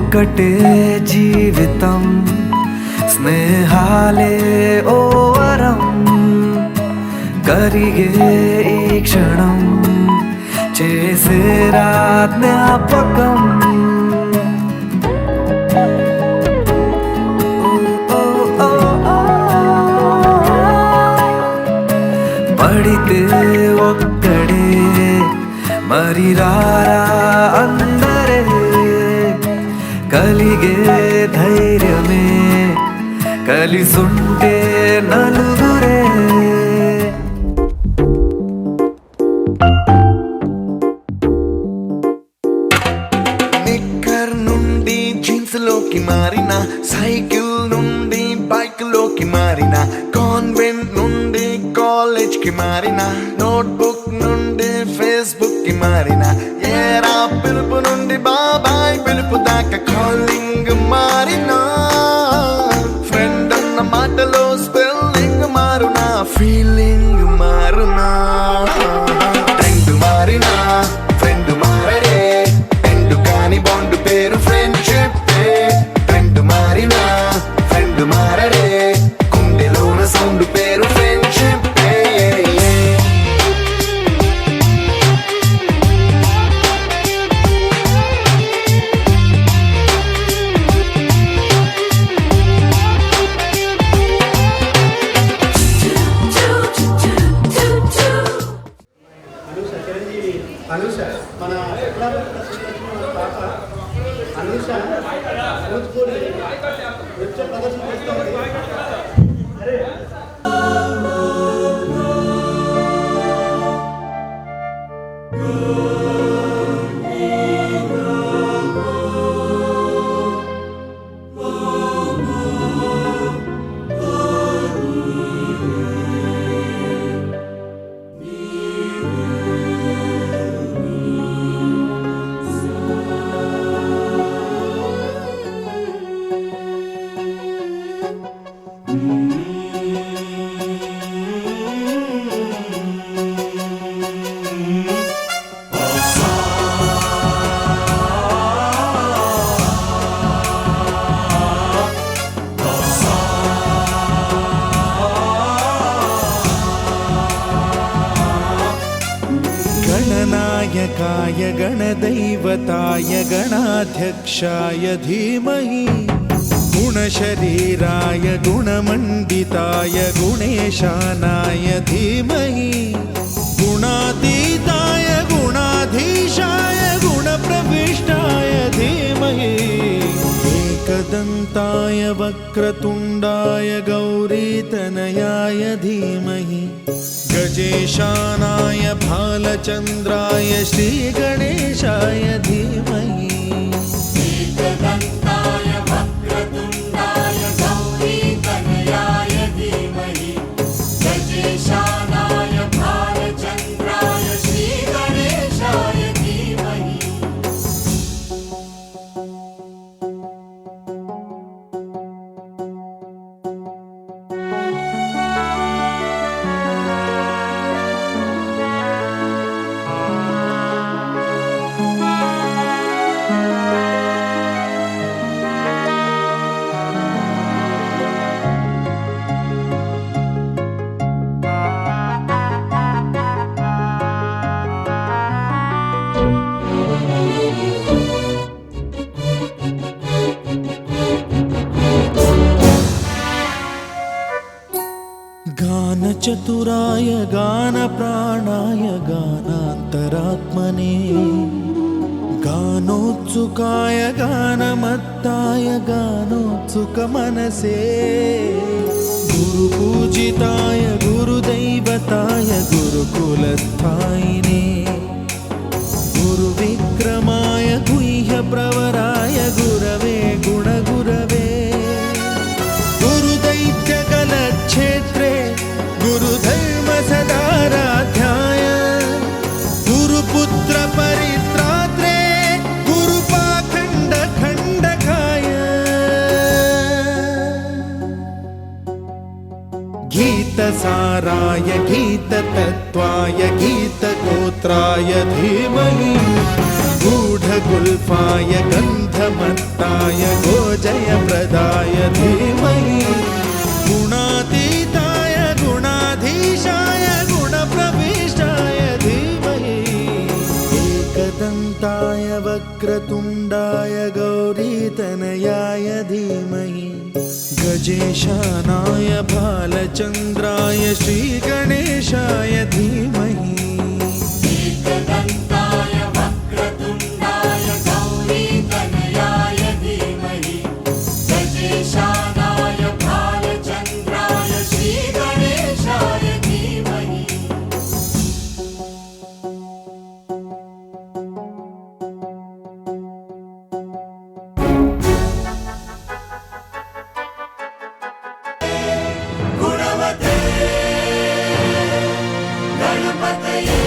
ఒక్కటే జీవితం స్నేహాలే ఓ వరం కరిగే ఈ క్షణం చేసేరా జ్ఞాపకం పడితే ఒక్కడే మరి రారా అందరే కలిగే ధైర్యమే కలిసుంటే నలుగురే నిక్కర్ నుండి జీన్స్ లోకి మారిన సైకిల్ నుండి బైక్ లోకి మారిన కాన్వెంట్ నుండి కాలేజ్ కి మారిన నోట్బుక్ నుండి ఫేస్బుక్ కి మారిన ఏరా పిలుపు నుండి బాబాయ్ పిలుపు దాకా కాలింగ్ మారిన ఫ్రెండ్ అన్న మాటలో స్పెల్లింగ్ మారునా ఫీలింగ్ మారునా ట్రెండ్ మారినా ఫ్రెండ్ మారడే ఎండు కాని బాండ్ పేరు ఫ్రెండ్షిప్ ట్రెండ్ మారినా ఫ్రెండ్ మారడే గుండెలోన సౌండ్ పేరు ఫ్రెండ్షిప్ అనూష మన పాప అనూష భోజ్పూరి నృత్య ప్రదర్శన చేస్తుంది. అరే गणनायकाय गणदैवताय गणाध्यक्षाय धीमहि गुणशरीराय गुणमण्डिताय गुणेशानाय धीमहि गुणातीताय गुणाधीशाय गुणप्रविष्टाय धीमहि एकदन्ताय वक्रतुण्डाय गौरीतनयाय धीमहि गजेशानाय भालचन्द्राय श्रीगणेशाय धीमहि एकदन्ताय वक्रतुण्डाय गौरीतनयाय धीमहि गजेशानाय भालचन्द्राय श्रीगणेशाय धीमहि गानचतुराय गानप्राणाय गानान्तरात्मने गानोत्सुकाय गानमत्ताय गानोत्सुकमनसे गुरुपूजिताय गुरुदैवताय गुरुकुलस्थायिने गुरुविक्रमाय गुह्यप्रवराय गुरवे गुणगुरवे गुरुदैत्यकलक्षेत्रे गुरुधर्म सदाराध्याय गुरुपुत्र परित्रात्रे गुरुपाखण्ड खण्डकाय गीतसाराय गीततत्त्वाय गीतगोत्राय धीमहि गूढगुल्फाय गन्धमत्ताय गोजयप्रदाय धीमहि गुणातीताय गुणाधीशाय गुणप्रविष्टाय धीमहि एकदन्ताय वक्रतुण्डाय गौरीतनयाय धीमहि गजेशानाय भालचन्द्राय श्रीगणेशाय धीमहि एकदन्ताय वक्रतुण्डाय गौरीतनयाय धीमहि गजेशानाय भालचन्द्राय श्रीगणेशाय धीमहि गुणवते गणपतये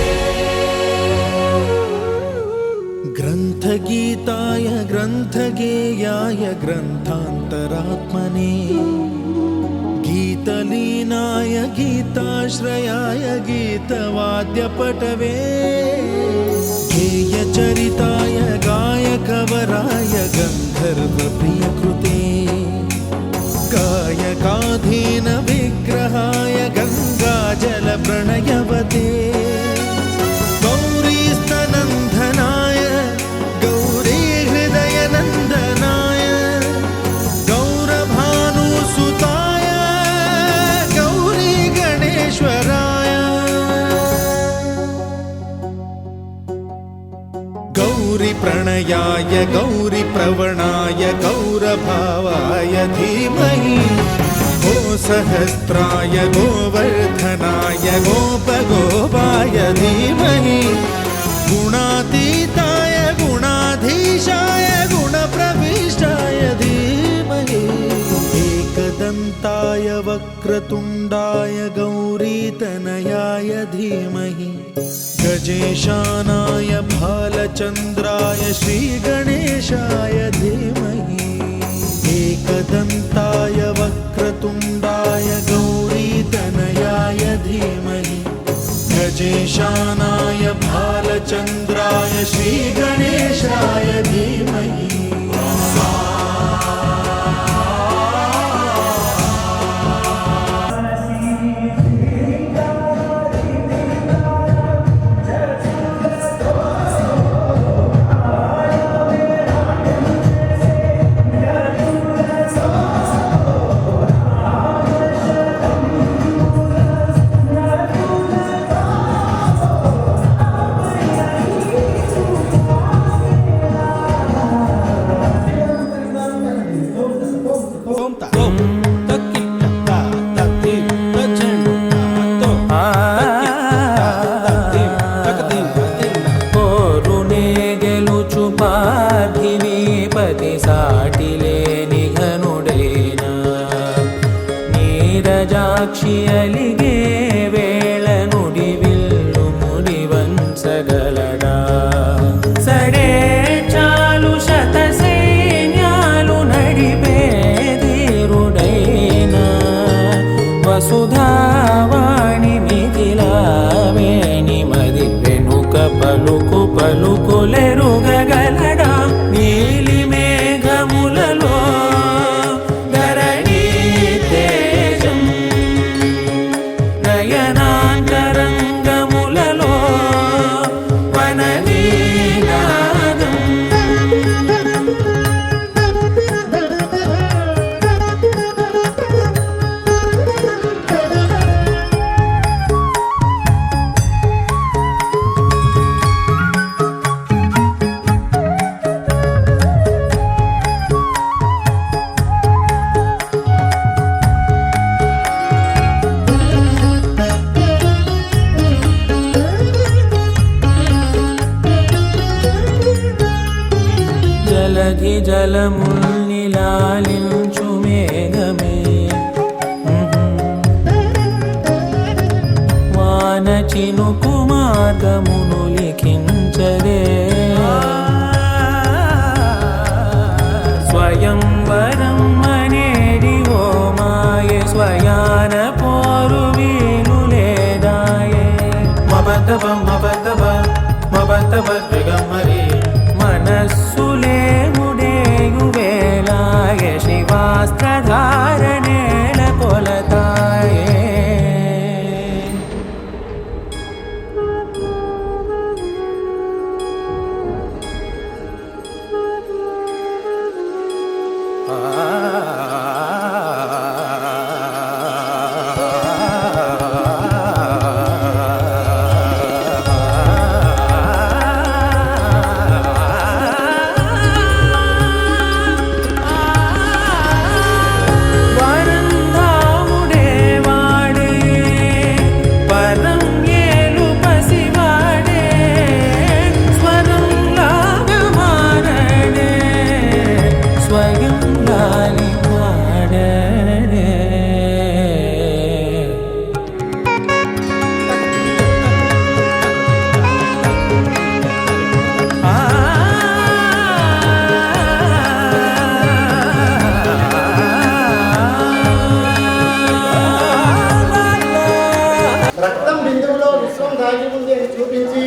ग्रन्थगीताय ग्रन्थगेयाय ग्रन्थान्तरात्मने गीतलीनाय गीताश्रयाय गीतवाद्यपटवे गेयचरिताय गायकवराय गन्धर्वप्रियकृते गायकाधीन विग्रहाय गङ्गाजलप्रणयवते गौरीस्तनन्दनाय गौरीहृदयनन्दनाय गौरभानुसुताय गौरीगणेश्वराय गौरीप्रणयाय गौरीप्रवणाय गौरभावाय धीमहि गोसहस्राय गोवर्धनाय गोपगोपाय धीमहि गुणातीताय गुणाधीशाय गुणप्रविष्टाय धीमहि एकदन्ताय वक्रतुण्डाय गौरीतनयाय धीमहि गजेशानाय भालचन्द्राय श्रीगणेशाय धीमहि एकदन्ताय वक्रतुण्डाय गौरीतनयाय धीमहि गजेशानाय भालचन्द्राय श्रीगणेशाय धीमहि ನೀರಜಾಕ್ಷಿ ಅಲಿಗೆ ವೇಳ ನುಡಿವಿಲ್ಲು ಮುಡಿವಂಸಗಲಡ ಸಡೆ ಚಾಲು ಶತ ಸೈನ್ಯಾಲು ನಡಿಬೇದಿರುಡೈನ ವಸುಧಾವಾಣಿ ಮಿಥಿಲಾವೇಣಿ ಮದಿ ವೆನುಕ పలుకు పలుకులెరుగగలడా నీలి మేఘములలో ధరణి తేజం నయనాంతరంగములలో వననీనాదం జలధి జలముల్నిలాలించు మేఘమే వాన చినుకు మార్గమును లిఖించదే స్వయంవరం అనేడి ఓ మాయే స్వయాన పోరు వీలు లేదాయే మబద్దబ మబద్దబ మబద్దబ గమ్మరి మనస్సులే ముడేయు వేళాయ శివాస్త్రధారణేల కొలతాయే రక్తం బిందువులో విశ్వం దాగి ఉంది అని చూపించి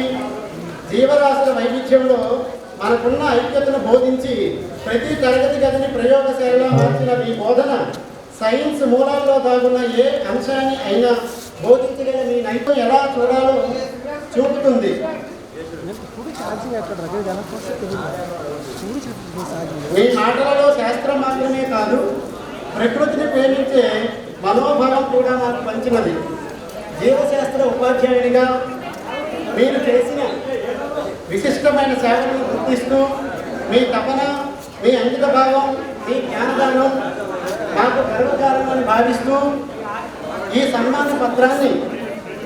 జీవరాశుల వైవిధ్యంలో మనకున్న ఐక్యతను బోధించి ప్రతి తరగతి గదిని ప్రయోగశాలలో మార్చిన ఈ బోధన సైన్స్ మూలాల్లో దాగున్న ఏ అంశాన్ని అయినా బోధించగల మీ నైపుణ్యం ఎలా చూడాలో చూపుతుంది. మీ మాటలలో శాస్త్రం మాత్రమే కాదు, ప్రకృతిని ప్రేమించే మనోభావం కూడా మాకు పంచినది. జీవశాస్త్ర ఉపాధ్యాయునిగా మీరు చేసిన విశిష్టమైన సేవలను గుర్తిస్తూ మీ తపన, మీ అంకిత భావం, మీ జ్ఞానదానం మాకు గర్వకారణమని భావిస్తూ ఈ సన్మాన పత్రాన్ని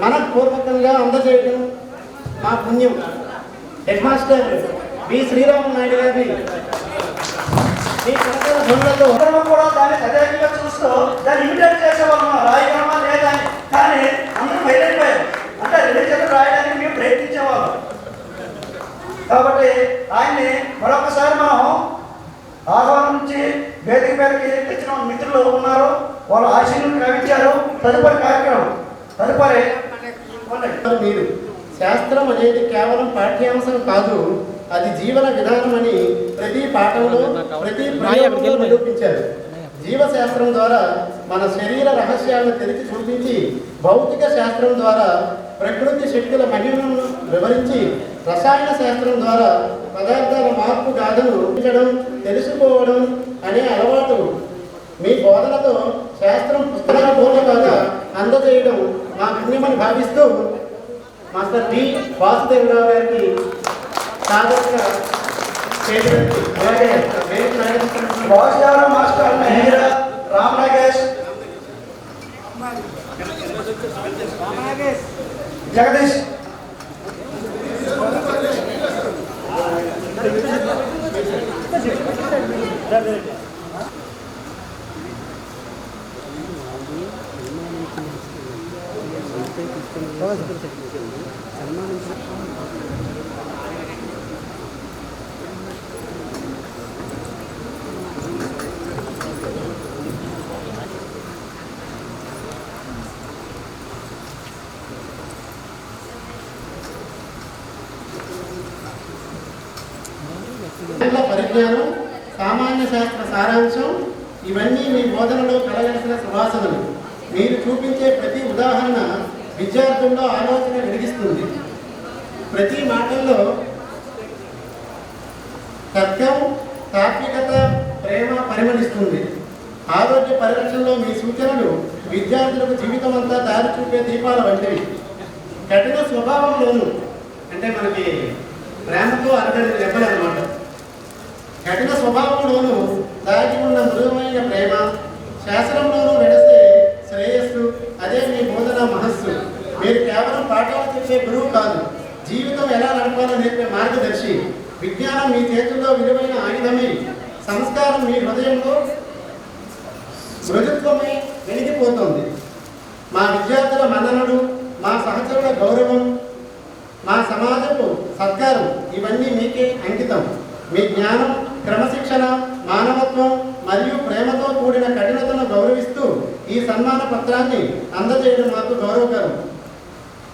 మనపూర్వకంగా అందజేయడం మా పుణ్యం. Head master B Srirama Naidu గారిని మీ కనకల ధ్వనులతో కూడా దాన్ని సజావుగా చూస్తూ దాన్ని ఇమిటేట్ చేసేవాళ్ళం, రాయగలమా లేదా అని. కానీ అందరూ బయటపోయారు, అంటే రిలీజన్ రాయడానికి మేము ప్రయత్నించేవాళ్ళం. కాబట్టి ఆయన్ని మరొకసారి మనం ఆహ్వానం నుంచి వేదిక మీదకి తెచ్చిన మిత్రులు ఉన్నారు, వాళ్ళు ఆశీర్వాదం కవించారు. తదుపరి కార్యక్రమం మీరు శాస్త్రం అనేది కేవలం పాఠ్యాంశం కాదు, అది జీవన విధానం అని ప్రతి పాఠంలో ప్రతి ప్రయోగంలో నిరూపించారు. జీవశాస్త్రం ద్వారా మన శరీర రహస్యాలను తెలిసి చూపించి, భౌతిక శాస్త్రం ద్వారా ప్రకృతి శక్తుల మహిమను వివరించి, రసాయన శాస్త్రం ద్వారా పదార్థాల మార్పు గాథను తెలుసుకోవడం అనే అలవాటు మీ బోధనతో శాస్త్రం పుస్తకాల బోధనగా అందజేయడం మా పుణ్యమని భావిస్తూ మాస్టర్ బి వాసుదేవరావు గారికి సాధారణంగా అలాగే వాసుదేవరావు మాస్టర్ రామ్ నాగేష్, జగదీష్ పరిజ్ఞానం, సామాన్య శాస్త్ర సారాంశం ఇవన్నీ మీ బోధనలో కలగలిసిన సువాసనలు. మీరు చూపించే ప్రతి ఉదాహరణ విద్యార్థుల్లో ఆలోచన వెలిగిస్తుంది. ప్రతి మాటల్లో సత్యం, తాత్వికత, ప్రేమ పరిమళిస్తుంది. ఆరోగ్య పరిరక్షణలో మీ సూచనలు విద్యార్థులకు జీవితం అంతా దారి చూపే దీపాల వంటివి. కఠిన స్వభావంలోనూ, అంటే మనకి ప్రేమతో అరగని దెబ్బలు అన్నమాట. కఠిన స్వభావంలోనూ దాగి ఉన్న మృదువైన ప్రేమ, శాస్త్రంలోనూ వెడస్తే శ్రేయస్సు, అదే మీ బోధన మహస్సు. మీరు కేవలం పాఠాలు చెప్పే గురువు కాదు, జీవితం ఎలా నడపాలో నేర్పే మార్గదర్శి. విజ్ఞానం మీ చేతుల్లో విలువైన ఆయుధమే, సంస్కారం మీ హృదయంలో మృదుత్వమై వెలిగిపోతుంది. మా విద్యార్థుల మన్ననలు, మా సహచరుల గౌరవం, మా సమాజపు సత్కారం ఇవన్నీ మీకే అంకితం. మీ జ్ఞానం, క్రమశిక్షణ, మానవత్వం మరియు ప్రేమతో కూడిన కఠినతను గౌరవిస్తూ ఈ సన్మాన పత్రాన్ని అందజేయడం మాకు గౌరవకరం.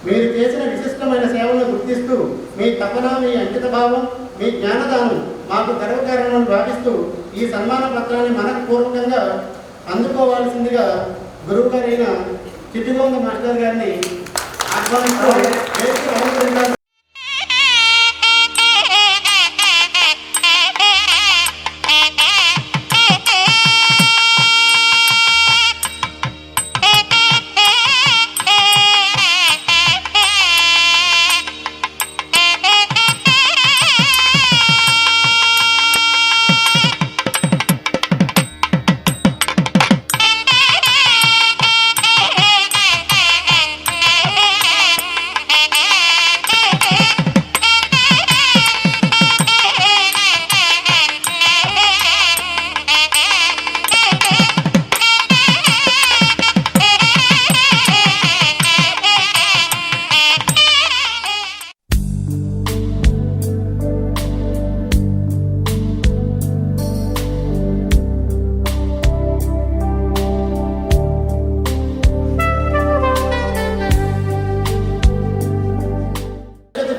మీరు చేసిన విశిష్టమైన సేవలను గుర్తిస్తూ మీ తపన, మీ అంకిత భావం, మీ జ్ఞానదానం మాకు గర్వకారణమని భావిస్తూ ఈ సన్మాన పత్రాన్ని మనకు పూర్వకంగా అందుకోవాల్సిందిగా గురువు గారైన చిట్టిగోంగ మాస్టర్ గారిని ఆహ్వానిస్తూ వేదిక అలంకరించారు.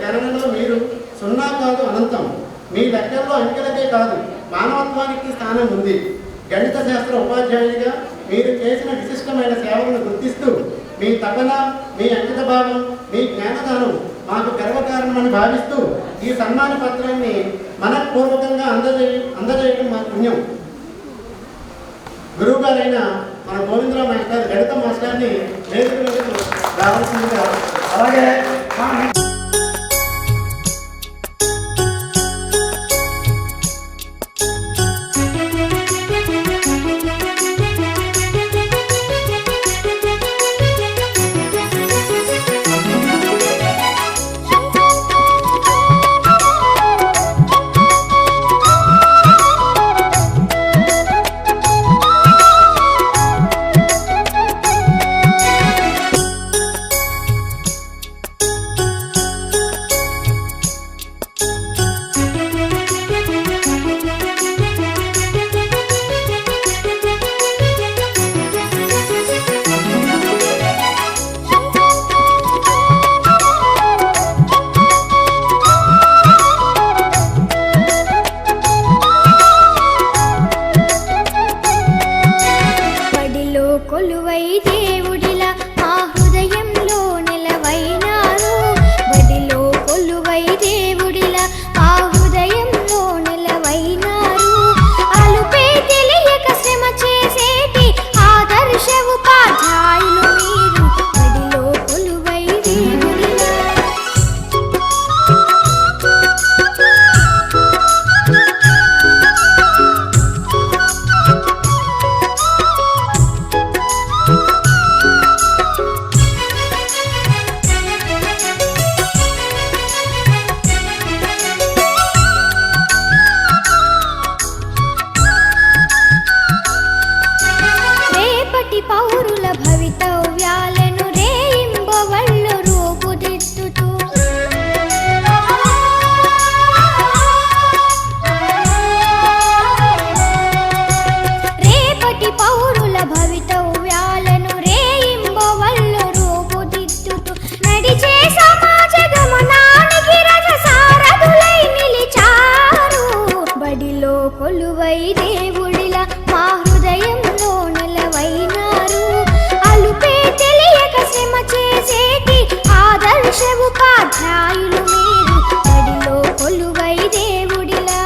గణనలో మీరు సున్నా కాదు అనంతం. మీ లెక్కల్లో అంకెలకే కాదు మానవత్వానికి స్థానం ఉంది. గణిత శాస్త్ర ఉపాధ్యాయునిగా మీరు చేసిన విశిష్టమైన సేవలను గుర్తిస్తూ మీ తపన, మీ అంకిత భావం, మీ జ్ఞానదానం మాకు గర్వకారణమని భావిస్తూ ఈ సన్మాన పత్రాన్ని మనపూర్వకంగా అందజేయడం మా పుణ్యం. గురువు గారైన మన గోవిందరావు మాస్టర్ గణిత మాస్టర్ని వేదికలకు రావాల్సిందిగా. అలాగే కొలువై దేవుడిలా మా హృదయంలో నిలవైనారు. బడిలో కొలువై దేవుడిలా మా హృదయంలో నిలవైనారు. అలుపే తెలియక శ్రమ చేసేటి ఆదర్శ ఉపాధ్యాయులు మీరు. బడిలో కొలువై దేవుడిలా పౌరుల భవితవ్యాలను రేయింబవళ్ళు రూపుదిద్దుతూ రేపటి పౌరుల భవితవ్యాలను రేయింబవళ్ళు రూపుదిద్దుతూ నడిచే సమాజ గమనానికి రజసారథులై నిలిచారు. బడిలో కొలువై దేవుడిలా మా హృదయంలో నిలవైనారు. అలుపే తెలియక శ్రమ చేసేటి ఆదర్శ ఉపాధ్యాయులు మీరు. బడిలో కొలువై దేవుడిలా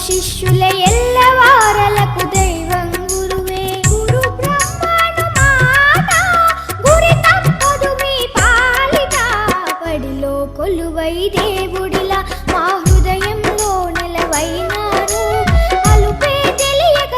శిష్యుల ఎల్లవారలకు దైవం గురువే. గురు బ్రహ్మను మాట గురి తప్పదు మీ పాలిట. బడిలో కొలువై దేవుడిలా మా హృదయంలో నిలవైనారు. అలుపే తెలియక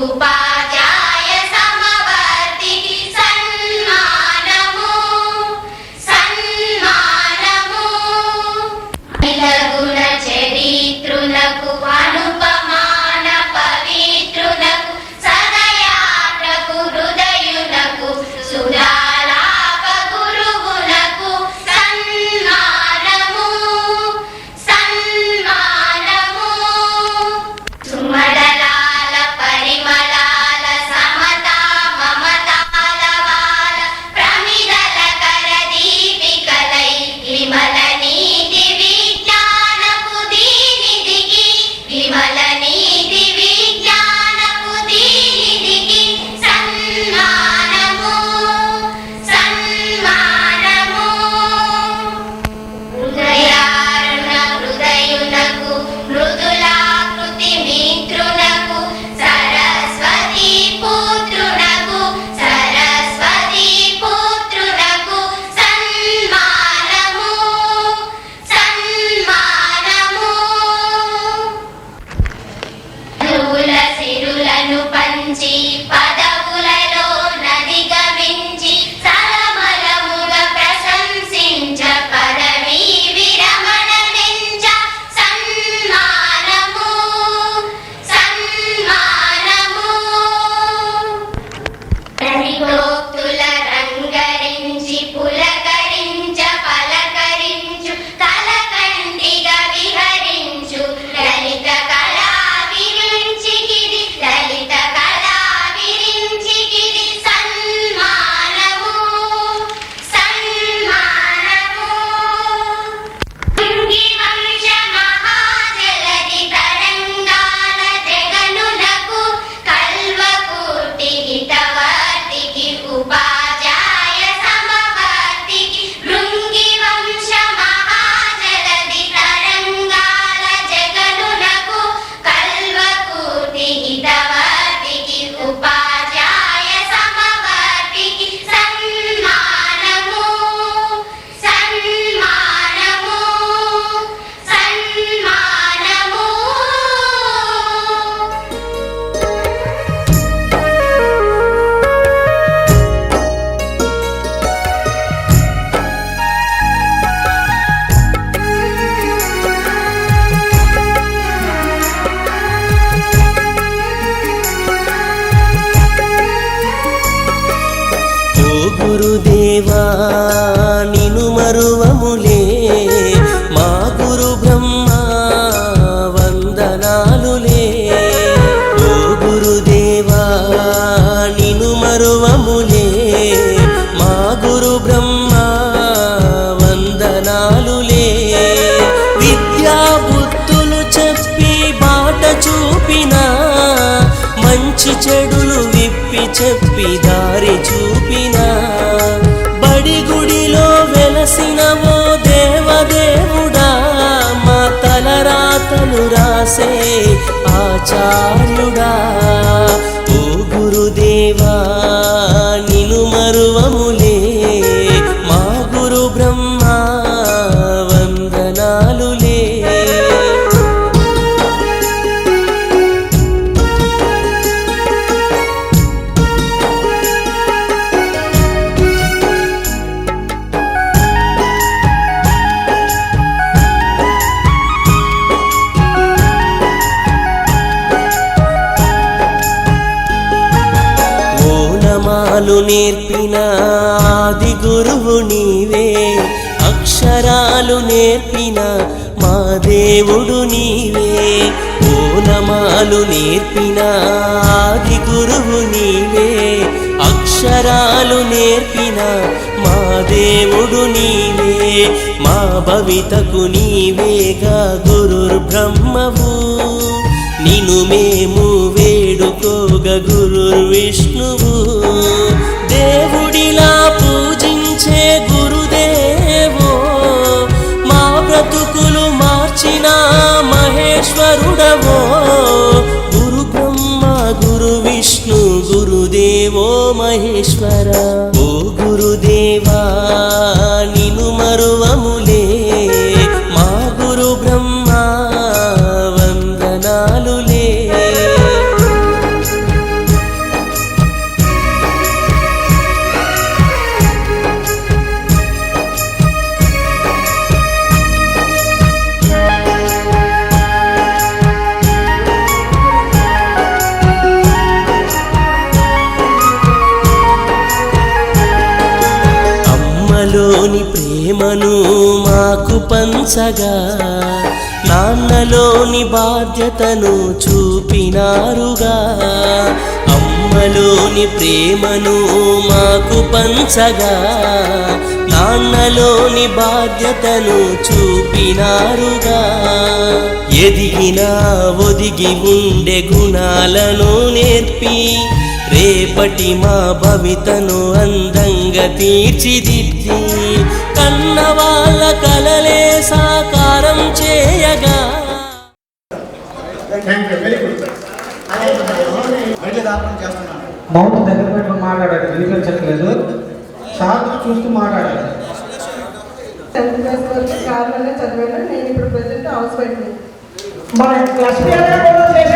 ఉపాధ్యాయ సమవర్తికి సన్మానము సన్మానము గుణ చరిత్రులకు అనుపమాన పవిత్రులకు సదయాత్రకు హృదయులకు సుధాలాప గురువులకు సన్మానము సన్మానము సుమడలాల పరిమళాల సమతా మమతాల వాల ప్రమిదల కర దీపికలై విమల నీతి విజ్ఞానపు దీనిదికి విమల నీతి విజ్ఞానపు దీనిదికి సన్మానము సన్మానము హృదయారుణ హృదయునకు మృదులాకృతి మిత్రునకు సరస్వతి పుత్రునకు సరస్వతి పుత్రునకు సన్మానము సన్మానము పదవుల సిరులను పంచి పదవులలో నదిగమించి సరమలముగా ప్రశంసించ పదవీ విరమణనించ సన్మానము సన్మానము రవిగోక్తుల రంగరించి పులకరించ పలకరించు కలకంటిగా విహరించు లలిత కళా విరించికిది లలిత కళా విరించికిది సన్మానము సన్మానము భృంగి వంశ మహాజలది తరంగాల జగనులకు కల్వకూర్తి హితవర్తికి ఉపాధ్యాయ సమవర్తికి భృంగి వంశ మహాజలది తరంగాల జగనులకు కల్వకూర్తి హితవర్తికి ఉపాధ్యాయ సమవర్తికి సన్మానము సన్మానము సన్మానము ఓ గురుదేవా నిను మరువములే మా గురు బ్రహ్మ వందనాలులే ఓ గురుదేవా నిను మరువములే మా గురు బ్రహ్మ వందనాలులే విద్యా బుద్ధులు చెప్పి బాట చూపిన మంచి చెడులు విప్పి చెప్పి దారి చూపిన బడి గుడిలో వెలసిన ఓ దేవదేవుడా మా తలరాతలు రాసే ఆచార్యుడా ఓ గురుదేవా నిను మరువములే మా గురు బ్రహ్మ వందనాలులే ఓనమాలు నేర్పిన ఆది గురువు నీవే అక్షరాలు నేర్పిన మా దేవుడు నీవే ఓనమాలు నేర్పిన ఆది గురువు నీవే అక్షరాలు నేర్పిన మా దేవుడు నీవే మా భవితకు నీవేగా గురుర్ బ్రహ్మవు నిను మేము వేడుకోగ గురుర్ విష్ణువు దేవుడిలా పూజించే గురుదేవో మా బ్రతుకులు మార్చిన మహేశ్వరుడవో గురు బ్రహ్మ గురు విష్ణు గురుదేవో మహేశ్వర ఓ గురుదేవా నిను మరువములే మా గురు బ్రహ్మ వందనాలులే అమ్మలోని ప్రేమను మాకు పంచగా నాన్నలోని బాధ్యతను చూపినారుగా అమ్మలోని ప్రేమను మాకు పంచగా నాన్నలోని బాధ్యతను చూపినారుగా ఎదిగినా ఒదిగి ఉండే గుణాలను నేర్పి రేపటి మా భవితను అందంగా తీర్చిదిద్ది కన్నవాళ్ళ కలలే సాకారం చేయగా. Very good. మౌత్ దగ్గర పెట్టుకుని మాట్లాడాలి, వినిపించట్లేదు. సార్లు చూస్తూ మాట్లాడాలి. 10th క్లాస్ వరకు కార్లోనే చదివాను. నేను ఇప్పుడు ప్రెసెంట్ హౌస్ వైఫ్.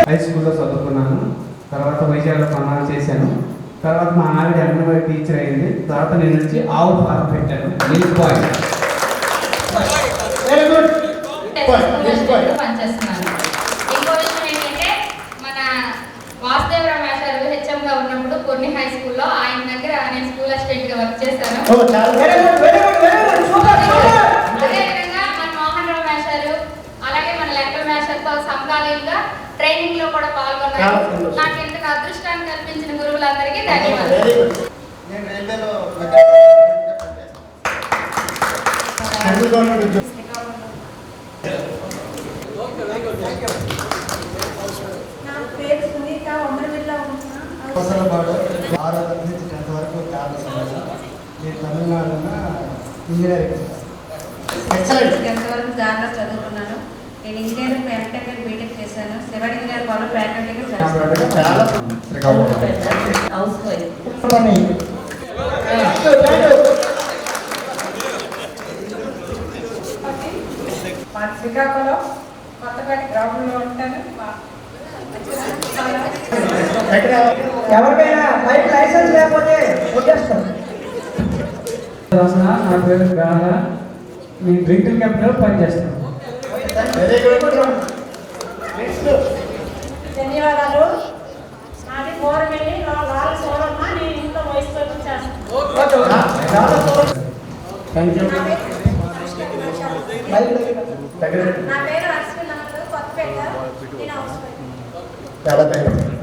హై స్కూల్లో చదువుకున్నాను. తర్వాత వైజాగ్లో పనులు చేశాను. తర్వాత మా ఆవిడ అంగన్వాడీ టీచర్ అయింది. తర్వాత నేను వచ్చి ఆవు ఫార్మ్ పెట్టాను, మిల్క్ బాయ్. Very good. పనిచేస్తున్నాను. ఇంకో విషయం ఏంటంటే మన వాసుదేవరావు మాస్టర్ హెచ్ఎంగా ఉన్నప్పుడు కొన్ని హై స్కూల్లో ఆయన దగ్గర నేను స్కూల్ అసిస్టెంట్ గా వర్క్ చేశాను. అదేవిధంగా మన మోహన్ రావు మాస్టర్ అలాగే మన లెక్కల మాస్టర్తో సమకాలీనంగా ట్రైనింగ్ లో కూడా పాల్గొన్నారు. నాకు ఇంతకు అదృష్టాన్ని కల్పించిన గురువులందరికీ ధన్యవాదాలు. నా పేరు సునీత. అమరవీరులో ఉంటున్నాను. ఎక్సలెంట్. దాంట్లో చదువుకున్నాను. నేను ఇంజనీరింగ్ ఎంటెక్ అండ్ బీటెక్ చేశాను. సివిల్ ఇంజనీర్ వాళ్ళు ఫ్యాకల్టీగా చాలా హౌస్ వైఫ్. శ్రీకాకుళం కొత్తపేట గ్రామంలో ఉంటాను. ఎవరికైనా బైక్ లైసెన్స్ లేకపోతే వచ్చేస్తాం. నా పేరు గాలా. నేను డ్రింకింగ్ క్యాంప్లో పనిచేస్తాను. Very good. నెక్స్ట్. ధన్యవాదాలు. నాది బోరవెల్లి లాల్ సోరమ్మ. నేను ఇంట్లో వయసు చేస్తాను. Thank you. నా పేరు అశ్విన్ అన్నారు. కొత్తపేట. నేను హౌస్ వైఫ్. చాలా ధన్యవాదాలు.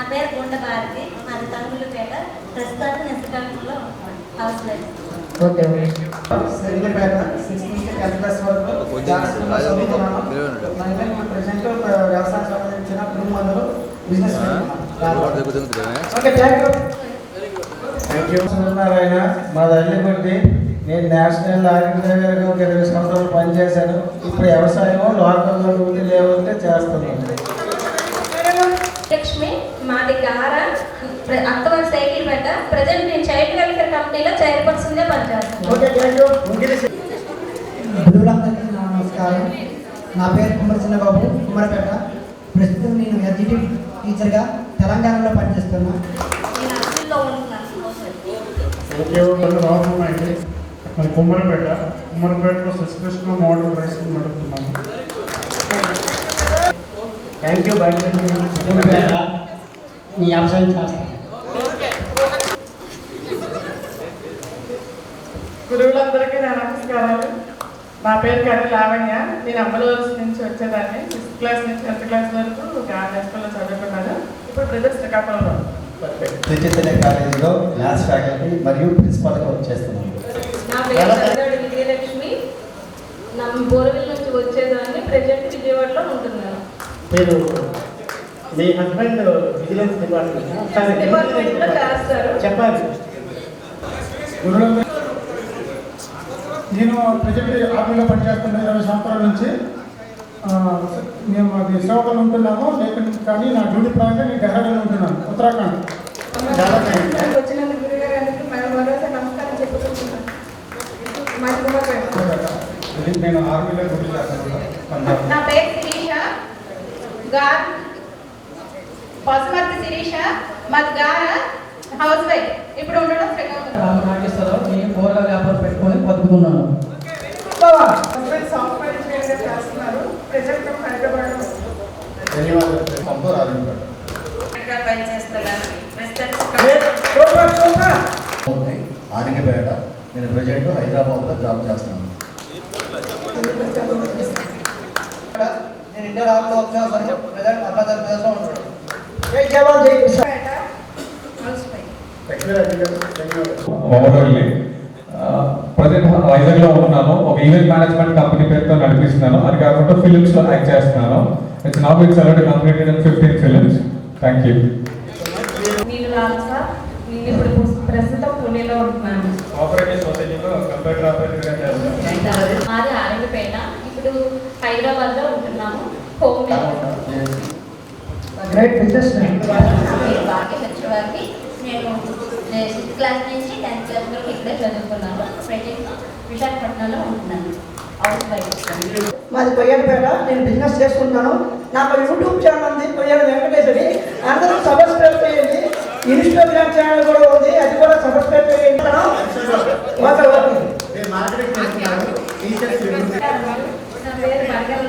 నా పేరు గుండ భారతి. నాది తంగులపేట. ప్రస్తుతానికి నేను శ్రీకాకుళంలో ఉంటున్నాను. House wife. ఓకే. సిరిగిపేట 6th నుంచి 10th క్లాస్ వరకు జాగ్రత్తగా చదువుకున్నాను. ప్రజెంట్ వ్యవసాయం సంబంధించిన కుటుంబంలో బిజినెస్ ఓకే. Thank you. ఆయన మా తల్లి కొట్టి నేను నేషనల్ ఆర్గనైజర్గా ఒక 20 సంవత్సరాలు పనిచేశాను. ఇప్పుడు వ్యవసాయం లోకల్లో డ్యూటీ లేవంటే చేస్తున్నాను. లక్ష్మి మాది గార అత్తవారి సైకిల్ పెట్ట. ప్రజెంట్ నేను చైల్డ్ వెల్ఫేర్ కమిటీలో చైర్పర్సన్ గా పనిచేస్తాను. ఓకే. Thank you. గురువులందరికీ నమస్కారం. నా పేరు కుమ్మర చిన్నబాబు, కుమ్మరపేట. ప్రస్తుతం నేను ఎడ్జిటి టీచర్గా తెలంగాణలో పనిచేస్తున్నా. నేను అశ్విన్లో ఉంటున్నాను. House wife. Thank you. రావుతున్నాయండి. మరి కుమ్మరపేటలో శశికృష్ణ మోడల్ హై స్కూల్ నడుపుతున్నాను. Thank you. నీ వ్యవసాయం చేస్తాను. గురువులందరికీ నా నమస్కారాలు. నా పేరు కర్రీ లావణ్య. నేను అమ్మలూరు నుంచి వచ్చేదాన్ని. 6th క్లాస్ నుంచి 10th క్లాస్ వరకు హైస్కూల్లో చదువుకున్నాను. ఇప్పుడు ప్రజెంట్ శ్రీకాకుళంలో. శ్రీచైతన్య కాలేజీలో మ్యాథ్స్ ఫ్యాకల్టీ మరియు ప్రిన్సిపాల్గా వర్క్ చేస్తున్నాను. నా పేరు చంద్రుడి విజయలక్ష్మి. నా బోరవెల్ నుంచి వచ్చేదాన్ని. ప్రజెంట్ విజయవాడలో ఉంటున్నాను. మీరు మీ హస్బెండ్ విజిలెన్స్ డిపార్ట్మెంట్లో చేస్తారు. చెప్పాలి. నేను ప్రజెంట్ ఆర్మీలో పనిచేస్తున్నా 20 సంవత్సరాల నుంచి. మేము అది సేవకులు ఉంటున్నాము. కానీ నా డ్యూటీ ప్రాంతం నేను డెహ్రాడూన్లో ఉంటున్నాను, ఉత్తరాఖండ్. చాలా వచ్చినందుకు గురుగారు గారికి మరోసారి నమస్కారం చెప్పుకుంటున్నాను. మాది కుమ్మరపేట. నేను ఆర్మీలో డ్యూటీ చేస్తాను. నా పేరు శిరీష. గార్ పసుమర్తి శిరీష. మాది గార హౌస్ వైఫ్. ఇప్పుడు ఉండడం శ్రీకాకుళం. నాగేశ్వరరావు. నేను కూరగాయల వ్యాపారం పెట్టుకొని బతుకుతున్నాను. సాఫ్ట్వేర్ ఇంజనీర్గా చేస్తున్నారు. ప్రజెంట్ హైదరాబాద్లో. ధన్యవాదాలు. పనిచేస్తున్నాను. ప్రస్తుతానికి ఆరింగపేట. నేను ప్రజెంట్ హైదరాబాద్లో జాబ్ చేస్తున్నాను. నేను ఇండియన్ ఆర్మీలో వచ్చాను. ప్రజెంట్ ఆంధ్రప్రదేశ్లో ఉంటాడు. జై జవాన్ జై కిసాన్. ఓవరాల్లీ ప్రజెంట్ వైజాగ్లో ఉంటున్నాను. ఒక ఈవెంట్ మేనేజ్మెంట్ కంపెనీ పేరుతో నడిపిస్తున్నాను. అది కాకుండా ఫిలిమ్స్లో యాక్ట్ చేస్తున్నాను. It's now it's already completed in 15 films. Thank you. నేను రాను సార్. నేను ఇప్పుడు ప్రస్తుతం పూణేలో ఉంటున్నాను. ఆపరేటివ్ సొసైటీలో కంప్యూటర్ ఆపరేటర్గా చేస్తాను. మాది ఆరంగపేట. ఇప్పుడు హైదరాబాద్లో ఉంటున్నాము. Home great business man. వారికి నేను 6th క్లాస్ నుంచి 10th క్లాస్ వరకు ఇక్కడే చదువుకున్నాను. ప్రజెంట్ విశాఖపట్నంలో ఉంటున్నాను. House wife. మాది కొయ్యలపేట. నేను బిజినెస్ చేసుకుంటాను. నాకు యూట్యూబ్ ఛానల్ ఉంది, కొయ్యల వెంకటేశ్వరి. అందరూ సబ్స్క్రైబ్ చేయండి. ఇన్స్టాగ్రామ్ ఛానల్ కూడా ఉంది, అది కూడా సబ్స్క్రైబ్ చేయండి. Okay okay. నా పేరు బర్గర్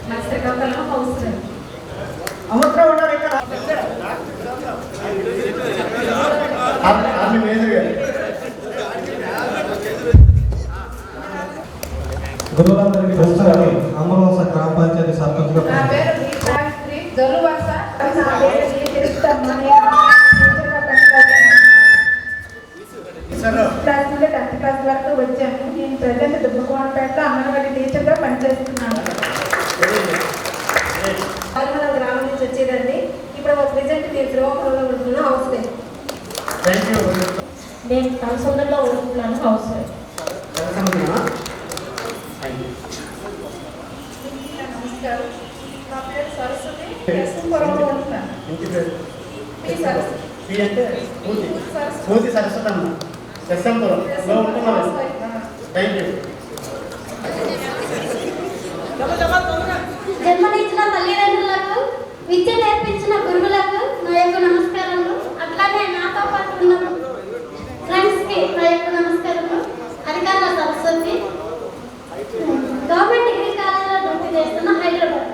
మా శ్రీకాకుళంలో హౌస్ వైఫ్. అమృతం ఉన్నారు ఇక్కడ. గురువులందరికీ నమస్కారం. అమరవలస గ్రామ పంచాయతీ సర్పంచ్గా నా పేరు గీతాశ్రీ దొరువస. నా పేరు తెలుస్తమ్మ. క్లాస్ నుండి 10th క్లాస్ వరకు వచ్చాను. నేను ప్రజెంట్ దుబ్బకోనపేటలో అంగన్వాడీ టీచర్గా పనిచేస్తున్నాను. పాల్గొన గ్రామం నుంచి వచ్చేదండి. ఇప్పుడు ప్రజెంట్ నేను శ్రీకాకుళంలో ఉంటున్నా హౌస్ వైఫ్. నేను కలసందలో ఉంటున్నాను హౌస్ వైఫ్. నమస్కారం. నా పేరు సరస్వతి. నరసింహపురంలో ఉంటున్నాను. పి సరస్వతి. స్మూతి సరస్వతమ్మ శశంపురంలో ఉంటున్నాను. Thank you. జన్మనిచ్చిన తల్లిదండ్రులకు, విద్య నేర్పించిన గురువులకు నా యొక్క నమస్కారములు. అట్లానే నాతో పాటు ఉన్న ఫ్రెండ్స్కి నా యొక్క నమస్కారములు. అధికారుల సరస్వతి. గవర్నమెంట్ డిగ్రీ కాలేజీలో డ్యూటీ చేస్తున్న హైదరాబాద్.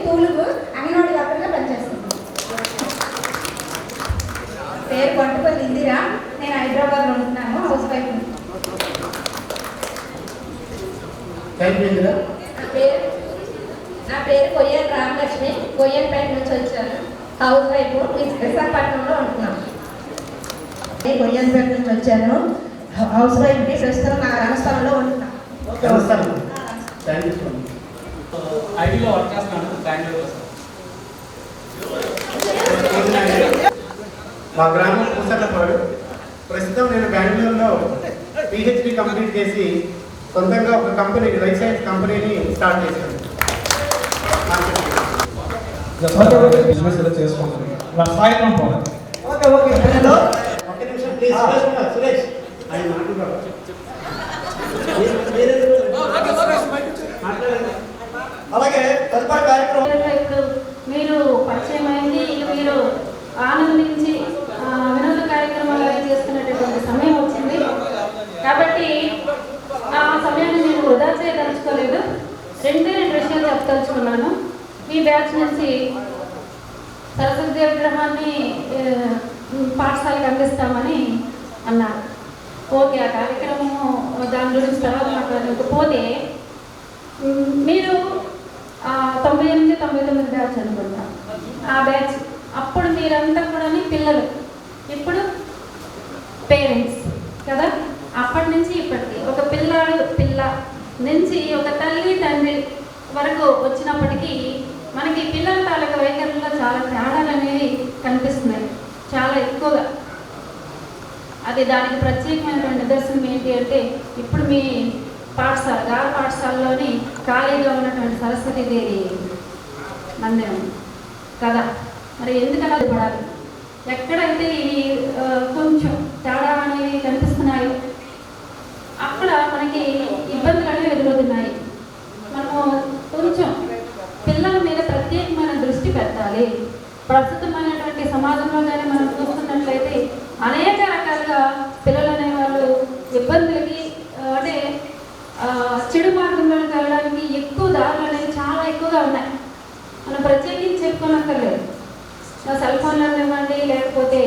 తూలుగు అంగన్వాడీ వర్కర్గా పనిచేస్తున్నాను. పేరు పట్టుకొని ఇందిరా. నేను హైదరాబాద్లో ఉంటున్నాను house wife. Thank you Indira. నా పేరు కొయ్యల్ రామలక్ష్మి. కొయ్యల్పేట నుంచి వచ్చాను హౌస్ వైఫ్. విశాఖపట్నంలో ఉంటున్నాను. కొయ్యల్పేట నుంచి వచ్చాను హౌస్ వైఫ్. ప్రస్తుతం నా రంగస్థలంలో ఉంటున్నాను. Thank you. ఐటీలో వర్క్ చేస్తున్నాను బెంగళూరులో. మా గ్రామం పూసర్లపాడు. ప్రస్తుతం నేను బెంగళూరులో పిహెచ్డి కంప్లీట్ చేసి సొంతంగా ఒక కంపెనీ, లైఫ్ సైన్స్ కంపెనీని స్టార్ట్ చేశాను. బిజినెస్ ఇలా చేసుకుంటున్నాను. సాయంత్రం పోవాలి. Okay okay. ఒక్క నిమిషం ప్లీజ్. సురేష్ ఆయన మాట్లాడారు. అలాగే తదుపరి కార్యక్రమం. ఇప్పుడు మీరు పరిచయం అయింది. మీరు ఆనందించి వినోద కార్యక్రమాలు చేసుకునేటటువంటి సమయం వచ్చింది. కాబట్టి ఆ సమయాన్ని నేను వృధా చేయదలుచుకోలేదు. రెండు విషయాలు చెప్పదలుచుకున్నాను. మీ బ్యాచ్ నుంచి సరస్వతి విగ్రహాన్ని పాఠశాలకు అందిస్తామని అన్నారు. ఓకే, ఆ కార్యక్రమము దాని గురించి తర్వాత మాట్లాడకపోతే మీరు 98, 99 బ్యాచ్ అనుకుంటాం. ఆ బ్యాచ్ అప్పుడు మీరంతా కూడా పిల్లలు, ఇప్పుడు పేరెంట్స్ కదా. అప్పటి నుంచి ఇప్పటికి ఒక పిల్ల నుంచి ఒక తల్లి తండ్రి వరకు వచ్చినప్పటికీ మనకి పిల్లల తాలూకా వైఖరిలో చాలా తేడాలు అనేవి కనిపిస్తున్నాయి, చాలా ఎక్కువగా. అది దానికి ప్రత్యేకమైనటువంటి నిదర్శనం ఏంటి అంటే, ఇప్పుడు మీ పాఠశాలలోని ఖాళీగా ఉన్నటువంటి సరస్వతీదేవి మందిరం కదా. మరి ఎందుకలా పడాలి? ఎక్కడైతే ఇవి కొంచెం తేడా అనేవి కనిపిస్తున్నాయో అక్కడ మనకి ఇబ్బందులు అనేవి ఎదురవుతున్నాయి. మనము కొంచెం పిల్లల మీద ప్రత్యేకమైన దృష్టి పెట్టాలి. ప్రస్తుతమైనటువంటి సమాజంలో కానీ మనం చూస్తున్నట్లయితే అనేక రకాలుగా పిల్లలు అనేవాళ్ళు ఇబ్బందులకి, అంటే చెడు మార్గంలోకి వెళ్ళడానికి ఎక్కువ దారులు అనేవి చాలా ఎక్కువగా ఉన్నాయి. మనం ప్రత్యేకించి చెప్పుకోనక్కర్లేదు. సెల్ ఫోన్లు ఇవ్వండి, లేకపోతే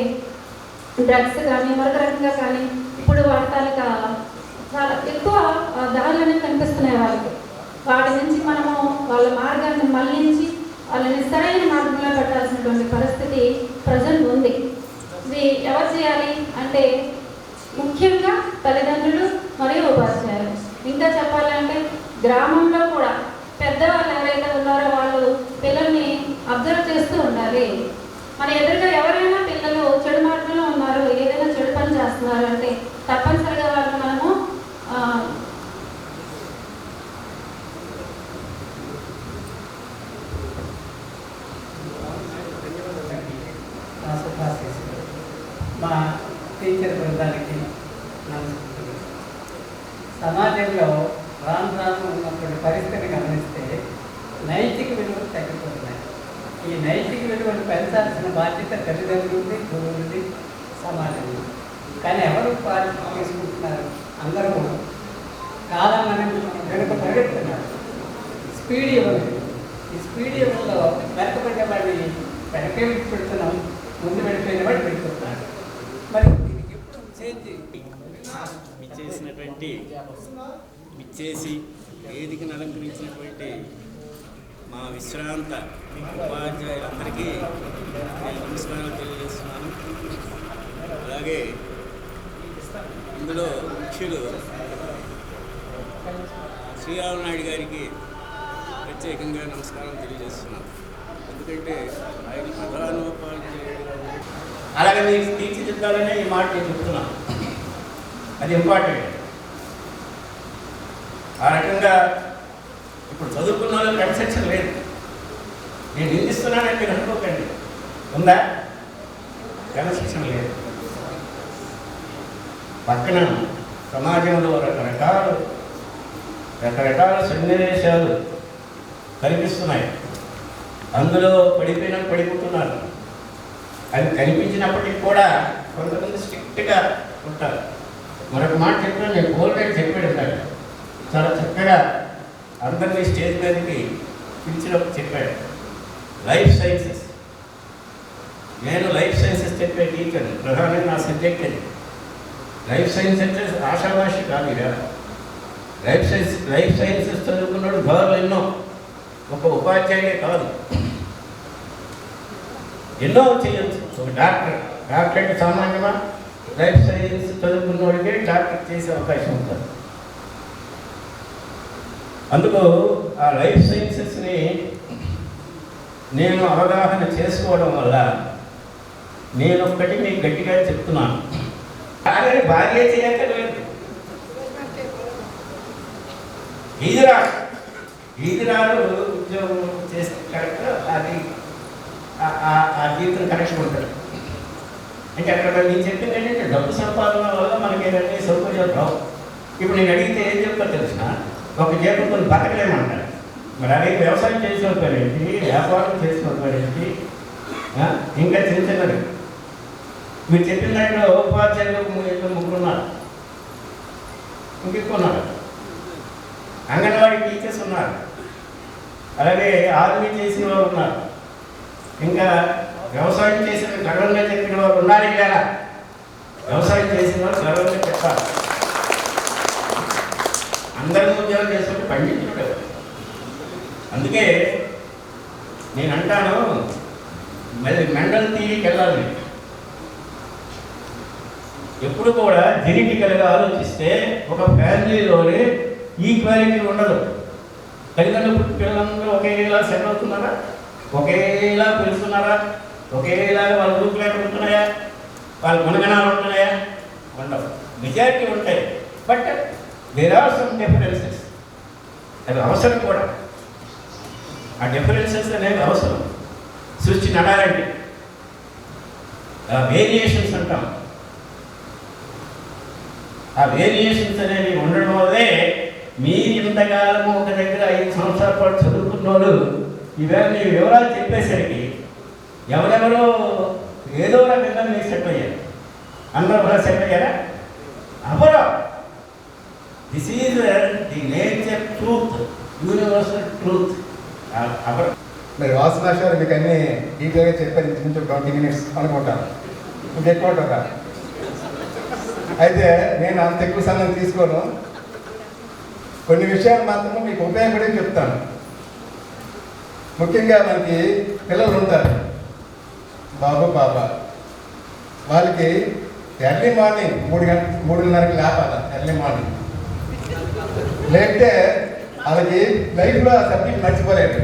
డ్రగ్స్ కానీ మరొక రకంగా కానీ ఇప్పుడు వాడటానికి చాలా ఎక్కువ దారులు అనేవి కనిపిస్తున్నాయి వాళ్ళకి. వాటి నుంచి మనము వాళ్ళ మార్గాన్ని మళ్లించి వాళ్ళని సరైన మార్గంలో పెట్టాల్సినటువంటి పరిస్థితి ప్రజెంట్ ఉంది. ఇది ఎవరు చేయాలి అంటే ముఖ్యంగా తల్లిదండ్రులు మరియు ఉపాధ్యాయులు. ఇంకా చెప్పాలంటే గ్రామంలో కూడా పెద్దవాళ్ళు ఎవరైతే ఉన్నారో వాళ్ళు పిల్లల్ని అబ్జర్వ్ చేస్తూ ఉండాలి. మన ఎదురుగా ఎవరైనా పిల్లలు చెడు మార్గంలో ఉన్నారు, ఏదైనా చెడు పని చేస్తున్నారు అంటే తప్పనిసరిగా వాళ్ళని మనము మా టీచర్ బృందానికి నమస్కారం. సమాజంలో రాను రాను ఉన్నటువంటి పరిస్థితిని గమనిస్తే నైతిక విలువలు తగ్గిపోతున్నాయి. ఈ నైతిక విలువలు పెంచాల్సిన బాధ్యత తల్లిదండ్రులది, గురువులది, సమాజంలో. కానీ ఎవరు బాధ్యత తీసుకుంటున్నారు? అందరూ కాలం అనేది వెనుక పరిగెడుతున్నారు. స్పీడ్ ఇవ్వలేదు. ఈ స్పీడ్ ఇవ్వడంలో వెనకబడ్డ వాడిని వెనకే పెడుతున్నాం, ముందు వెళ్ళిపోయిన వాడు పెడుతున్నారు. మరి దీనికి ఎప్పుడు చేంజ్ విచ్చేసి వేదికను అలంకరించినటువంటి మా విశ్రాంత ఉపాధ్యాయులందరికీ నేను నమస్కారాలు తెలియజేస్తున్నాను. అలాగే ఇందులో ముఖ్యులు శ్రీరామ్ నాయుడు గారికి ప్రత్యేకంగా నమస్కారం తెలియజేస్తున్నాను. ఎందుకంటే ఆయన ప్రధానోపాధ్యాయుడు. అలాగే మీకు తీర్చిదిద్దాలనే ఈ మాట నేను చెప్తున్నాను. అది ఇంపార్టెంట్. ఆ రకంగా ఇప్పుడు చదువుకున్న వాళ్ళు క్రమశిక్షణ లేదు. నేను నిందిస్తున్నానని మీరు అనుకోకండి. ఉందా? క్రమశిక్షణ లేదు. పక్కన సమాజంలో రకరకాల సన్నివేశాలు కనిపిస్తున్నాయి. అందులో పడిపోతున్నారు. అవి కనిపించినప్పటికీ కూడా కొంతమంది స్ట్రిక్ట్గా ఉంటారు. మరొక మాట చెప్పినా నేను గోల్డెన్ చెప్పాడు సార్, చాలా చక్కగా అందరినీ స్టేజ్ మీదకి పిలిచినప్పుడు చెప్పాడు. లైఫ్ సైన్సెస్, నేను లైఫ్ సైన్సెస్ చెప్పే టీచర్ని, ప్రధానంగా నా సబ్జెక్ట్ అది. లైఫ్ సైన్స్ అంటే ఆషాభాషి కాదు. ఇక లైఫ్ సైన్సెస్ చదువుకున్నాడు గౌరవం ఎన్నో, ఒక ఉపాధ్యాయుడే కాదు, ఎన్నో చేయొచ్చు. ఒక డాక్టర్ అంటే సామాన్యమా? లైఫ్ సైన్స్ చదువుకున్నవాడికే డాక్టర్ చేసే అవకాశం ఉంటుంది. అందుకు ఆ లైఫ్ సైన్సెస్ని నేను అవగాహన చేసుకోవడం వల్ల నేను ఒక్కటి మీకు గట్టిగా చెప్తున్నాను. కానీ భార్య చేయక్కర్లేదు. ఈదిరాలు ఉద్యోగం చేస్తే కరెక్ట్, అది ఆ జీవితం కరెక్ట్ ఉంటుంది. అంటే అక్కడ నేను చెప్పింది ఏంటంటే డబ్బు సంపాదన వల్ల మనకి ఏంటంటే సౌకర్యాలు రావు. ఇప్పుడు నేను అడిగితే ఏం చెప్తాను తెలిసిన, ఒక జీతం కొన్ని బతకలేమంటారు. మరి అదే వ్యవసాయం చేసిన ఏంటి, వ్యాపారం చేసిన ఏంటి, ఇంకా చిన్న చిన్నది. మీరు చెప్పిన దాంట్లో ఉపాధ్యాయులు ముగ్గురు ఉన్నారు, ఇంకెక్కువ ఉన్నారు. అంగన్వాడీ టీచర్స్ ఉన్నారు, అలాగే ఆర్మీ చేసిన వారు ఉన్నారు, ఇంకా వ్యవసాయం చేసిన గర్వంగా చెప్పిన వారు ఉన్నారు. ఇక్కడ వ్యవసాయం చేసిన వారు గర్వంగా చెప్పాలి. అందరినీ ఉద్యోగం చేసుకుంటే పండించుకుంటారు. అందుకే నేను అంటాను, మళ్ళీ మెంటల్ థియరీకి వెళ్ళాలి. ఎప్పుడు కూడా జెనెటికల్గా ఆలోచిస్తే ఒక ఫ్యామిలీలోనే ఈక్వాలిటీ ఉండదు. తల్లిదండ్రులు పిల్లలందరూ ఒకేలా సెటిల్ అవుతున్నారా, ఒకేలా పెరుగుతున్నారా, ఒకేలాగా వాళ్ళ రూపులేఖలు ఉంటున్నాయా, వాళ్ళ గుణగణాలు ఉంటున్నాయా? ఉండవు. మెజారిటీ ఉంటాయి, but there are some differences. అది అవసరం కూడా. ఆ డిఫరెన్సెస్ అనేవి అవసరం సృష్టి నడాలంటే. వేరియేషన్స్ అంటాం. ఆ వేరియేషన్స్ అనేవి ఉండడం వల్లే మీరు ఇంతకాలము ఒక దగ్గర 5 సంవత్సరాల పాటు చదువుకున్న వాళ్ళు ఇవాళ మీ వివరాలు చెప్పేసరికి ఎవరెవరో ఏదో రకంగా మీరు సెటిల్ అయ్యారు. అందరూ కూడా సెటిల్ అయ్యారా? అవరా. This is the nature truth, universal truth. Our మరి వాసు మాస్టర్ మీకు అన్ని డీటెయిల్గా చెప్పారు. ఇంచుమించు 20 minutes అనుకుంటాను. ఇంకెక్కువ ఉంటుందా? అయితే నేను అంత ఎక్కువ సమయం తీసుకోను. కొన్ని విషయాలు మాత్రం మీకు ఉపయోగపడే చెప్తాను. ముఖ్యంగా మనకి పిల్లలు ఉంటారు, బాబు పాప, వాళ్ళకి ఎర్లీ మార్నింగ్ 3:30కి లేపాలి. ఎర్లీ మార్నింగ్ లేకపోతే వాళ్ళకి లైఫ్లో ఆ సబ్జెక్ట్ మర్చిపోలేదు.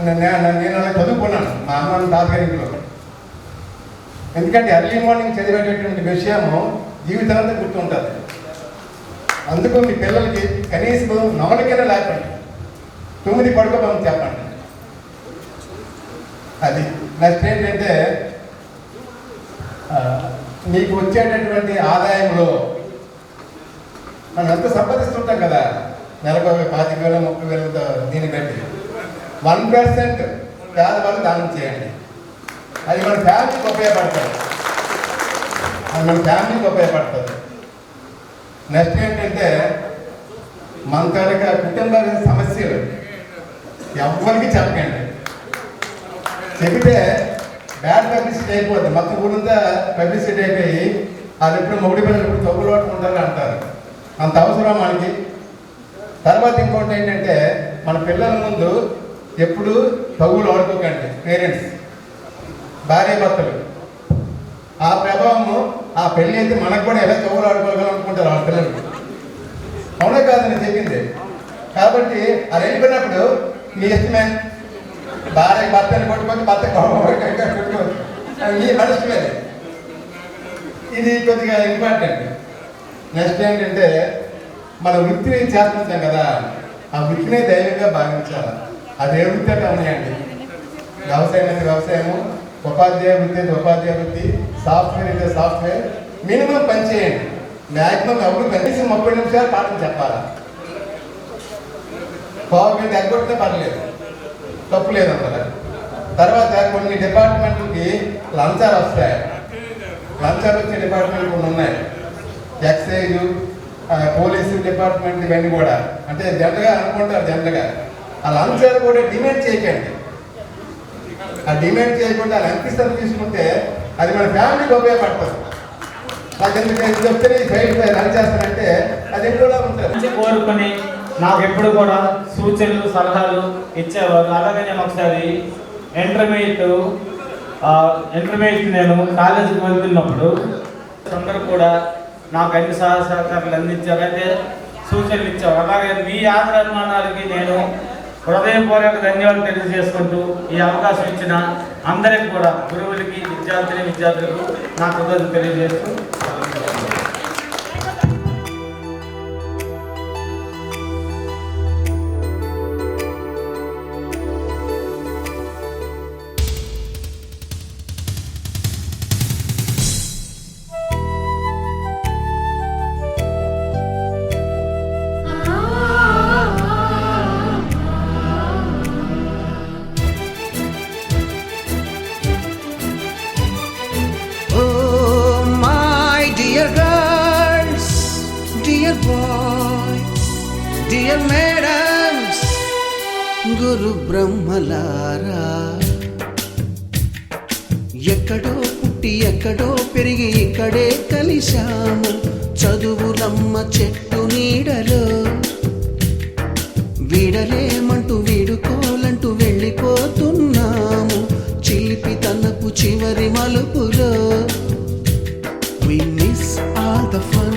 నేను అలా చదువుకున్నాను మా అమ్మ తాతగారింట్లో. ఎందుకంటే ఎర్లీ మార్నింగ్ చదివేటటువంటి విషయము జీవితాంతా గుర్తుంటుంది. అందుకు మీ పిల్లలకి కనీసం 9కైనా లేపండి, 9 పడుకోమని చెప్పండి. అది నెక్స్ట్ ఏంటంటే మీకు వచ్చేటటువంటి ఆదాయంలో మనం ఎంత సంపాదిస్తుంటాం కదా, నెలకు 25,000 30,000 దీన్ని బట్టి 1% పేదవాళ్ళు దానం చేయండి. అది మన ఫ్యామిలీకి ఉపయోగపడుతుంది. నెక్స్ట్ ఏంటంటే మన తాలూకా కుటుంబ సమస్యలు ఎవరికి చెప్పకండి. చెబితే బ్యాడ్ పబ్లిసిటీ అయిపోద్ది. మొత్తం ఊరంతా పబ్లిసిటీ అయిపోయి అది ఎప్పుడు మొగుడి పిల్లలు ఎప్పుడు తొగ్గులోటు ఉండాలి అంటారు. అంత అవసరం మనకి. తర్వాత ఇంకోటి ఏంటంటే మన పిల్లల ముందు ఎప్పుడు తగులు ఆడుకోకండి. పేరెంట్స్, భార్య భర్తలు ఆ ప్రభావము ఆ పెళ్ళి అయితే మనకు కూడా ఎలా తగులు ఆడుకోగలనుకుంటారు వాళ్ళ పిల్లలు. అవునా కాదని చెప్పింది. కాబట్టి అది వెళ్ళిపోయినప్పుడు మీ ఇష్టమే, భార్య భర్తని కొట్టుకోవచ్చు, భర్త కొట్టుకోవచ్చు, మీ మనిషి. ఇది కొద్దిగా ఇంపార్టెంట్. నెక్స్ట్ ఏంటంటే మన వృత్తిని చేస్తుంటాం కదా, ఆ వృత్తిని ధైర్యంగా భావించాలి. అది ఏ వృత్తి అంటే ఉన్నాయండి. వ్యవసాయం అయితే వ్యవసాయము, ఉపాధ్యాయ వృత్తి అయితే ఉపాధ్యాయ వృత్తి, సాఫ్ట్వేర్ అయితే సాఫ్ట్వేర్. మినిమం పని చేయండి. మ్యాక్సిమం ఎవరు కనీసం 30 నిమిషాలు పాఠం చెప్పాలి. గవర్నమెంట్ ఎగ్గొట్టినా పర్లేదు, తప్పు లేదన్నమాట. తర్వాత కొన్ని డిపార్ట్మెంట్లకి లంచాలు వస్తాయి. లంచాలు వచ్చే డిపార్ట్మెంట్ కొన్ని ఉన్నాయి. ఎక్సైజ్, పోలీసు డిపార్ట్మెంట్, ఇవన్నీ కూడా అంటే జనరల్గా అనుకుంటారు. జనరల్గా ఆ లంచాలు కూడా డిమాండ్ చేయకండి. ఆ డిమాండ్ చేయకుండా లంకిస్తారు తీసుకుంటే అది మన ఫ్యామిలీకి ఉపయోగపడుతుంది. నాకు ఎందుకంటే చెప్తే సైడ్ రన్ చేస్తానంటే అది ఎప్పుడో ఉంటుంది. కోరుకొని నాకు ఎప్పుడు కూడా సూచనలు సలహాలు ఇచ్చేవారు. అలాగే నేను ఒకసారి ఇంటర్మీడియట్ నేను కాలేజీకి వెళ్తున్నప్పుడు అందరూ కూడా నాకు అన్ని సహకారాలు అందించారు, అంటే సూచనలు ఇచ్చారు. అలాగే మీ ఆదరాభిమానాలకి నేను హృదయపూర్వక ధన్యవాదాలు తెలియజేసుకుంటూ ఈ అవకాశం ఇచ్చిన అందరికి కూడా, గురువులకి, విద్యార్థులకు నా కృతజ్ఞతలు తెలియజేస్తూ డియర్ మేడమ్స్, గురు బ్రహ్మలారా, ఎక్కడో పుట్టి ఎక్కడో పెరిగి ఇక్కడే కలిశాము. చదువులమ్మ చెట్టు నీడలో వీడలేమంటూ వీడుకోలంటూ వెళ్ళిపోతున్నాము. చిలిపి తనపు చివరి మలుపులో we miss all the fun,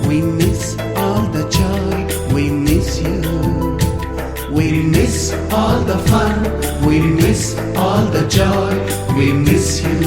we miss all the joy, we miss you. We miss all the fun, we miss all the joy, we miss you.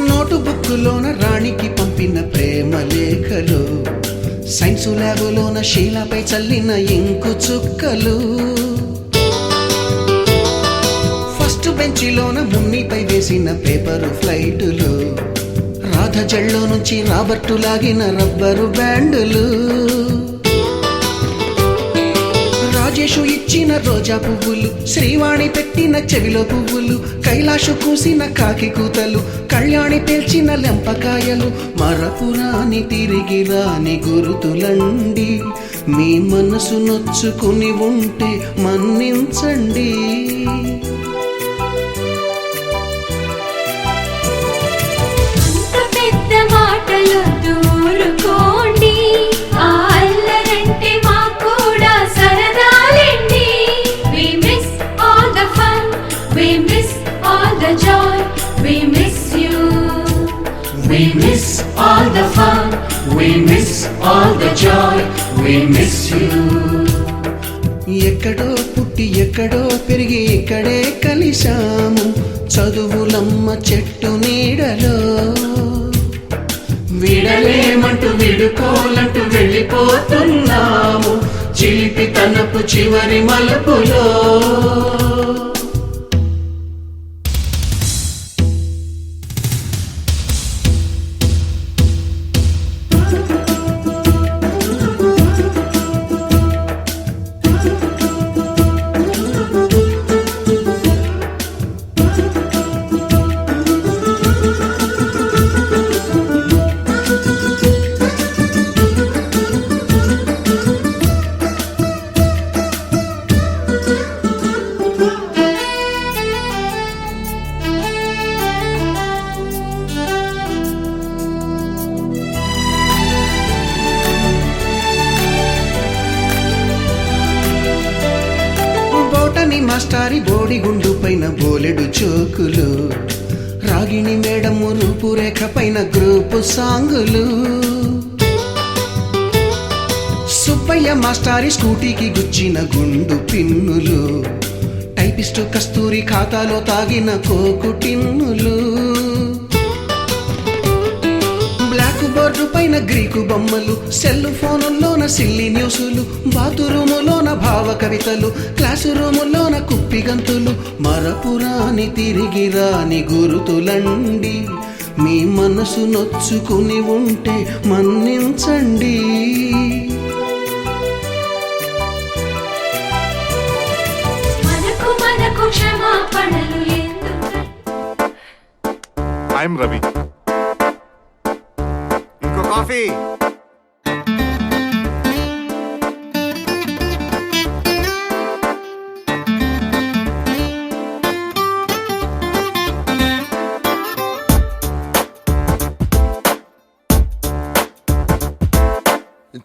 నోటుబుక్కులోన రాణికి పంపిన ప్రేమ లేఖలు, సైన్సు ల్యాబులోన శీలపై చల్లిన ఇంకు చుక్కలు, బెంచిలోన మున్నిపై వేసిన పేపరు ఫ్లైటులు, రాధ జల్లో నుంచి రాబర్టు లాగిన రబ్బరు బ్యాండులు, రాజేషు ఇచ్చిన రోజా పువ్వులు, శ్రీవాణి పెట్టిన చెవిలో పువ్వులు, కైలాషు కూసిన కాకి కూతలు, కళ్యాణి పేల్చిన లెంపకాయలు, మరపురాని తిరిగి రాని గురుతులండి. మీ మనసు నొచ్చుకుని ఉంటే మన్నించండి. పెద్ద మాటలు దూరుకోండి, ఆ అల్లరంటే మాకు కూడా సరదాలండి. We miss all the fun, we miss all the joy, we miss you. We miss all the fun, we miss all the joy, we miss you. ఎక్కడో పుట్టి ఎక్కడో పెరిగి ఇక్కడే కలిశాము, చదువులమ్మ చెట్టు నీడలో. విడలేమంటూ విడుకోలంటూ వెళ్ళిపోతున్నాము, చిలిపి తనపు చివరి మలుపులో. మాస్టారి బోడిగుండు పైన బోలెడు చోకులు, రాగిణి మేడము రూపురేఖ పైన గ్రూపు సాంగులు, సుబ్బయ్య మాస్టారి స్కూటీకి గుచ్చిన గుండు పిన్నులు, టైపిస్టు కస్తూరి ఖాతాలో తాగిన కోకు టిన్నులు, బ్లాక్ బోర్డు పైన గ్రీకు బొమ్మలు, సెల్ ఫోనుల్లోన సిల్లి న్యూసులు, బాతురూములోన భావ కవితలు, క్లాసు రూములోన కుప్పి గంతులు, మరపురాని తిరిగి రాని గురుతులండి. మీ మనసు నొచ్చుకుని ఉంటే మన్నించండి. మనకు మనకు క్షమాపణలు ఐఎమ్ రవి. ఇంకో కాఫీ.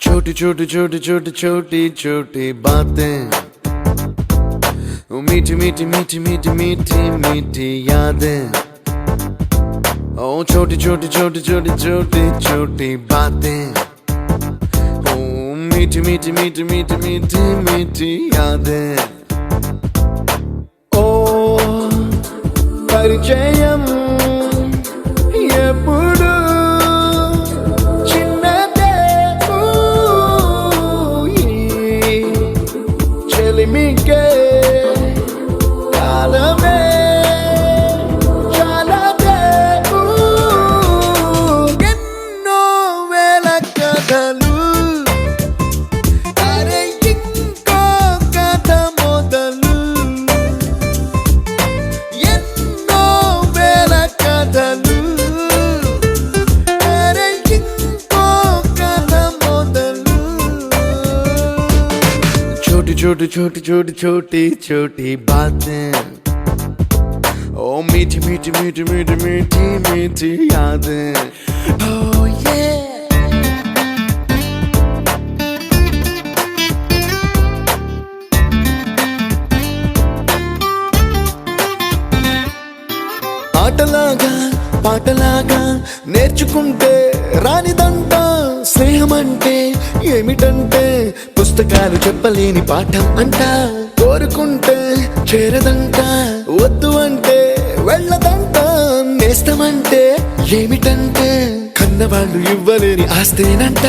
छोटी छोटी छोटी छोटी छोटी छोटी बातें, मीठी मीठी मीठी मीठी मीठी मीठी यादें. ओ छोटी छोटी छोटी छोटी छोटी छोटी बातें, ओ मीठी मीठी मीठी मीठी मीठी मीठी यादें. ओ परिचयम ఎప్పుడు చిన్నదే చెలిమికే కాలమే చాలదే. ఎన్నో వేల కథలు, అరే ఇంకో కథ మొదలు. ఎన్నో వేల కథలు, छोटी छोटी छोटी छोटी छोटी बातें, ओ मीठी मीठी मीठी मीठी मीठी मीठी यादें. Oh yeah. ఆటలాగా పాటలాగా నేర్చుకుంటే రానిదంట స్నేహమంటే ఏమిటంటే, పుస్తకాలు చెప్పలేని పాఠం అంట, కోరుకుంటే చేరదంట, వద్దు అంటే వెళ్ళదంట. నేస్తమంటే ఏమిటంటే కన్నవాళ్ళు ఇవ్వలేని ఆస్తేనంట,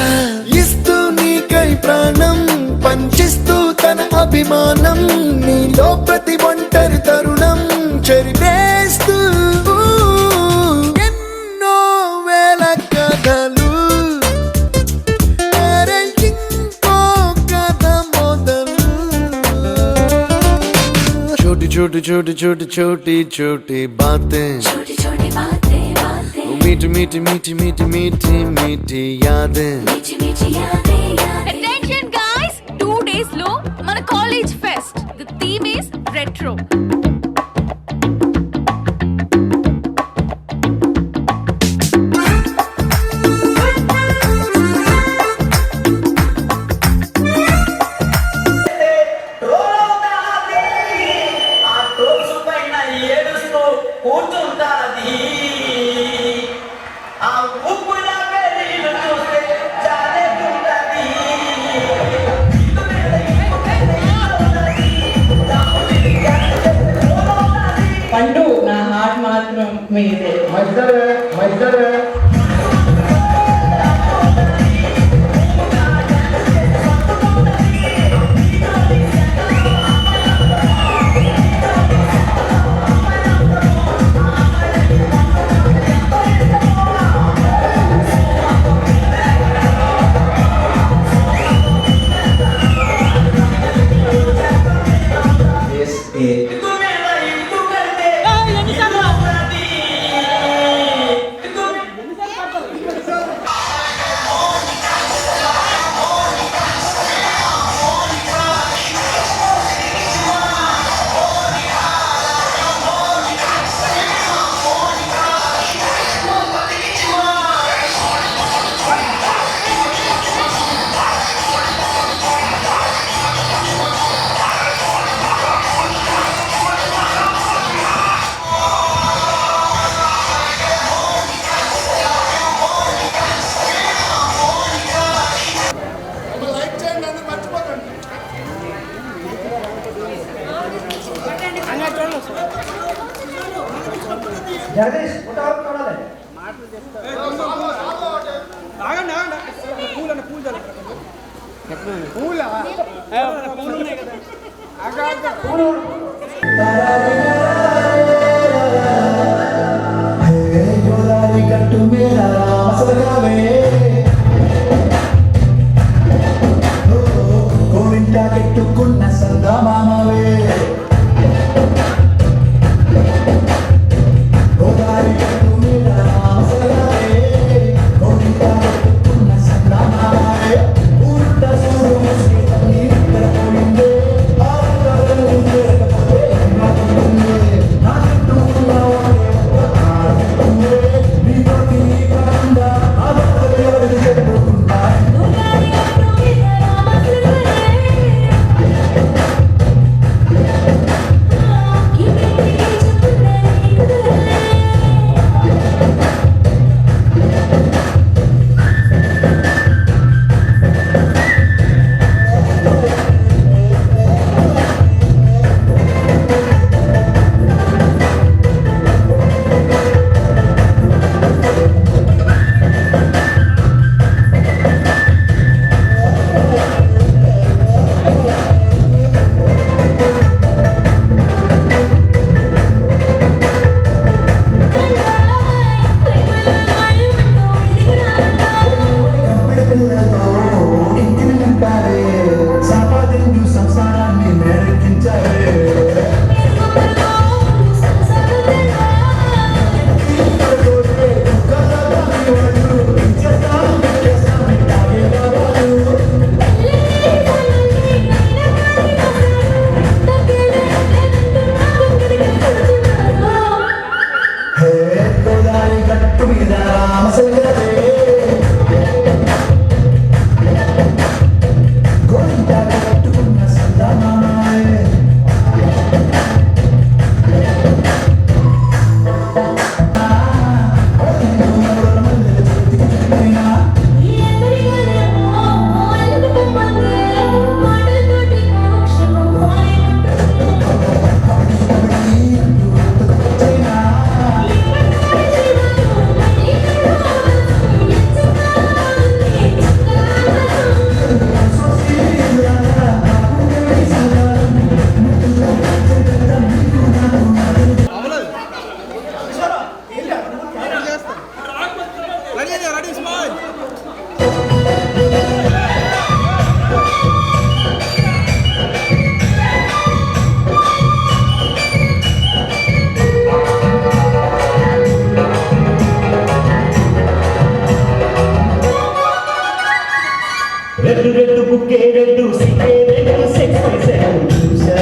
ఇస్తూ నీకై ప్రాణం పంచిస్తూ తన అభిమానం. నీలో ప్రతి ఒంటరి తరుణం చెరిపేస్తూ ఎన్నో వేల కథలు అరే ఇంకో కథ మొదలు छोटी छोटी छोटी छोटी छोटी छोटी बातें मीठी मीठी मीठी मीठी मीठी मीठी यादें Attention guys, 2 days లో మన college fest. The theme is retro. పండు నా హార్ట్ మాత్రం మీదే. జగదీష్ ఫోటో చూడాలి. గట్టు మీద గోవింద కెట్టుకున్న సంగమామవే గోదారి గట్టు మీద గోవింద కెట్టుకున్న సంగమామవే ఊట సూరు పోయిందే రెడ్డు రెడ్డు బుక్కే రెడ్డు సిక్కే రెడ్డు సెక్స్ చేశారు చూసా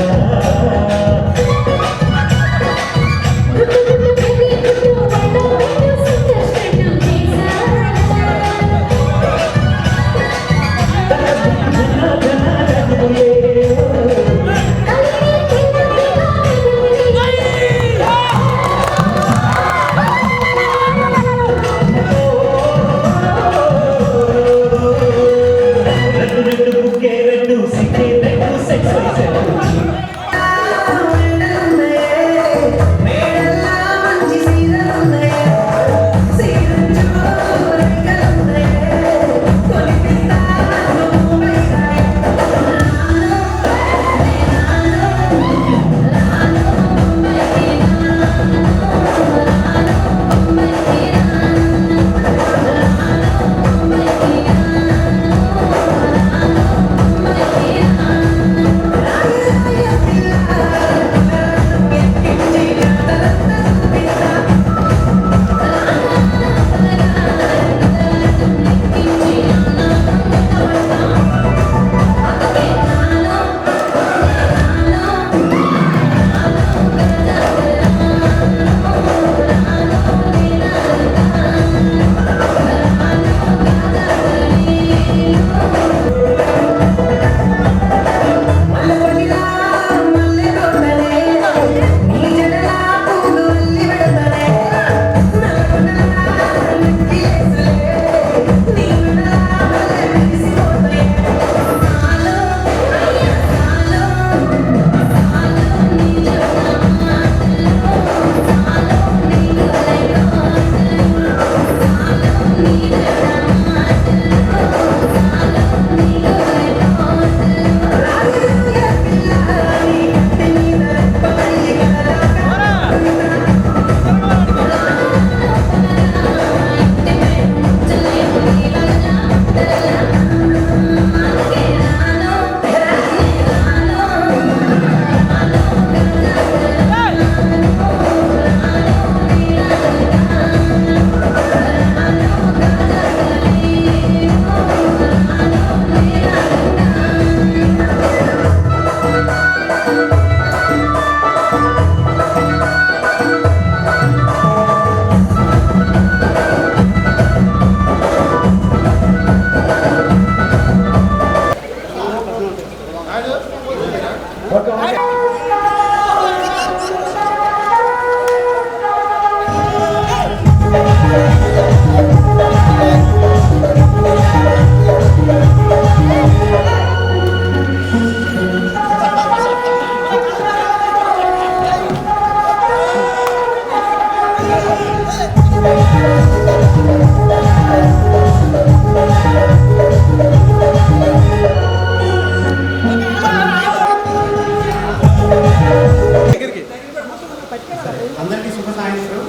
అందరికీ శుభ సాయంత్రం.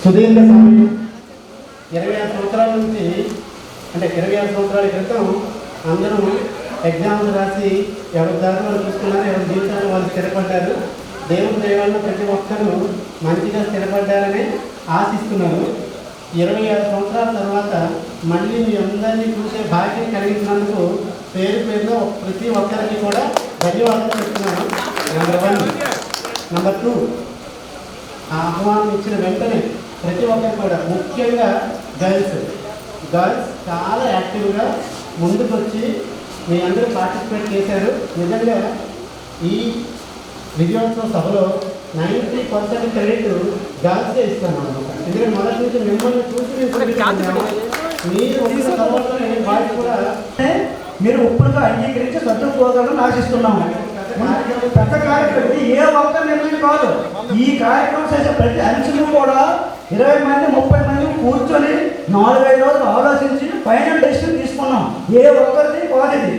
సుదీర్ఘ సమయం 26 సంవత్సరాల నుంచి, అంటే 26 సంవత్సరాల క్రితం అందరూ ఎగ్జామ్స్ రాసి ఎవరి దారి వాళ్ళు చూసుకున్నారు, ఎవరి జీవితాలు వాళ్ళు స్థిరపడ్డారు. దేవుని దైవాలను ప్రతి ఒక్కరూ మంచిగా స్థిరపడ్డారని ఆశిస్తున్నాను. 26 సంవత్సరాల తర్వాత మళ్ళీ మీ అందరినీ చూసే భాగ్యం కలిగించినందుకు పేరు పేరులో ప్రతి ఒక్కరికి కూడా ధన్యవాదాలు చెప్తున్నాను. నెంబర్ 1. నెంబర్ 2, ఆ ఆహ్వానం ఇచ్చిన వెంటనే ప్రతి ఒక్కరు కూడా, ముఖ్యంగా గర్ల్స్ చాలా యాక్టివ్గా ముందుకు వచ్చి మీ అందరూ పార్టిసిపేట్ చేశారు. నిజంగా ఈ విజయోత్సవ సభలో 90% క్రెడిట్ గర్ల్సే ఇస్తాను అనమాట. ఎందుకంటే మొదటి నుంచి మిమ్మల్ని చూసి మీరు వచ్చిన తర్వాత వాళ్ళు కూడా మీరు ఇప్పుడుగా అంగీకరించి సర్దుకుపోగలని ఆశిస్తున్నాము. పెద్ద కార్యక్రమం ఏ ఒక్క నిర్ణయం కాదు. ఈ కార్యక్రమం చేసే ప్రతి అంశము కూడా 20 మంది 30 మంది కూర్చొని 4-5 రోజులు ఆలోచించి ఫైనల్ డెసిషన్ తీసుకున్నాం. ఏ ఒక్కరిది కాదు ఇది.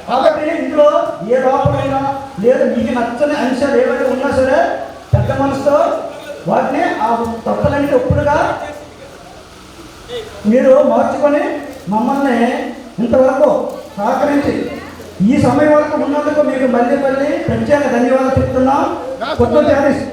కాబట్టి ఇందులో ఏ లోపమైనా లేదా మీకు నచ్చని అంశాలు ఏవైనా ఉన్నా సరే పెద్ద మనసుతో వాటిని ఆ తప్పులన్నీ ఒప్పుడుగా మీరు మార్చుకొని మమ్మల్ని ఇంతవరకు సహకరించి ఈ సమయం వరకు ఉన్నందుకు మీకు మళ్ళీ ప్రత్యేక ధన్యవాదాలు చెప్తున్నాం. కొత్త చారీస్